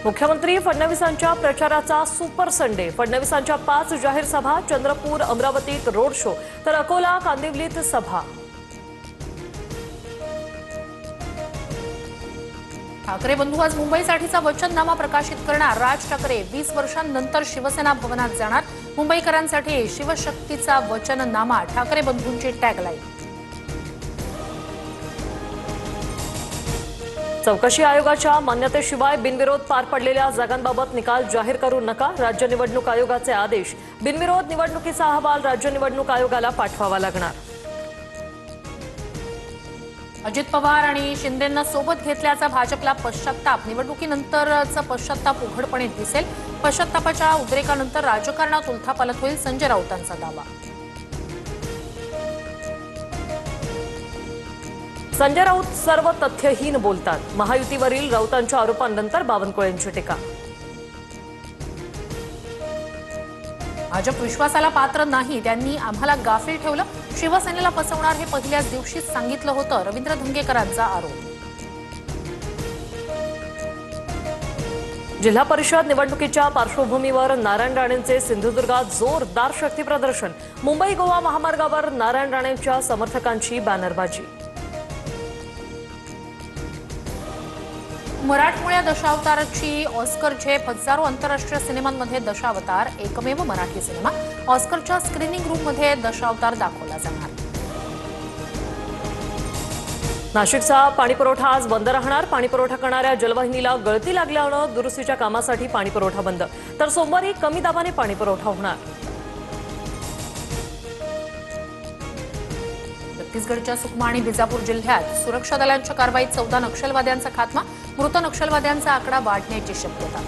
मुख्यमंत्री फडणवीसांच्या प्रचाराचा super Sunday. फडणवीसांच्या 5 जाहीर सभा, चंद्रपूर अमरावतीत रोड शो तर अकोला कांदिवलीत सभा। ठाकरे बंधू आज मुंबईसाठीचा वचननामा प्रकाशित करणार। राज ठाकरे 20 वर्षांनंतर शिवसेना भवनात जाणार। मुंबईकरांसाठी शिवशक्तीचा वचननामा, ठाकरे बंधूंची टॅगलाईन। चौकशी आयोगाच्या मान्यतेशिवाय बिनविरोध पार पडलेल्या जागांबाबत निकाल जाहीर करू नका। राज्य निवडणूक आयोगाचे आदेश। बिनविरोध निवडणुकीचा अहवाल राज्य निवडणूक आयोगाला पाठवावा लागणार। अजित पवार आणि शिंदेंना सोबत घेतल्याचा भाजपला पश्चात्ताप। निवडणुकीनंतरचा पश्चात्ताप उघडपणे दिसेल। पश्चात्तापाच्या उद्रेकानंतर राजकारणात उलथापालथ होईल, संजय राऊतांचा दावा। संजय राऊत सर्व तथ्यहीन बोलतात। महायुतीवरील राऊतांच्या आरोपांनंतर बावनकुळेंची टीका। भाजप विश्वासाला पात्र नाही, त्यांनी आम्हाला गाफील ठेवलं। शिवसेनेला फसवणार हे पहिल्याच दिवशीच सांगितलं होतं, रवींद्र धंगेकरांचा आरोप। जिल्हा परिषद निवडणुकीच्या पार्श्वभूमीवर नारायण राणेंचे सिंधुदुर्गात जोरदार शक्ती प्रदर्शन। मुंबई गोवा महामार्गावर नारायण राणेंच्या समर्थकांची बॅनरबाजी। मराठमोळ्या दशावताराची ऑस्कर झेप। हजारो आंतरराष्ट्रीय सिनेमांमध्ये दशावतार, एकमेव मराठी सिनेमा। ऑस्करच्या स्क्रीनिंग रूममध्ये दशावतार दाखवला जाणार। नाशिकचा पाणीपुरवठा आज बंद राहणार। पाणीपुरवठा करणाऱ्या जलवाहिनीला गळती लागल्यानं दुरुस्तीच्या कामासाठी पाणीपुरवठा बंद, तर सोमवारी कमी दाबाने पाणीपुरवठा होणार। छत्तीसगडच्या सुकमा आणि बिजापूर जिल्ह्यात सुरक्षा दलांच्या कारवाईत 14 नक्षलवाद्यांचा खात्मा। मृत नक्षलवाद्यांचा आकडा वाढण्याची शक्यता।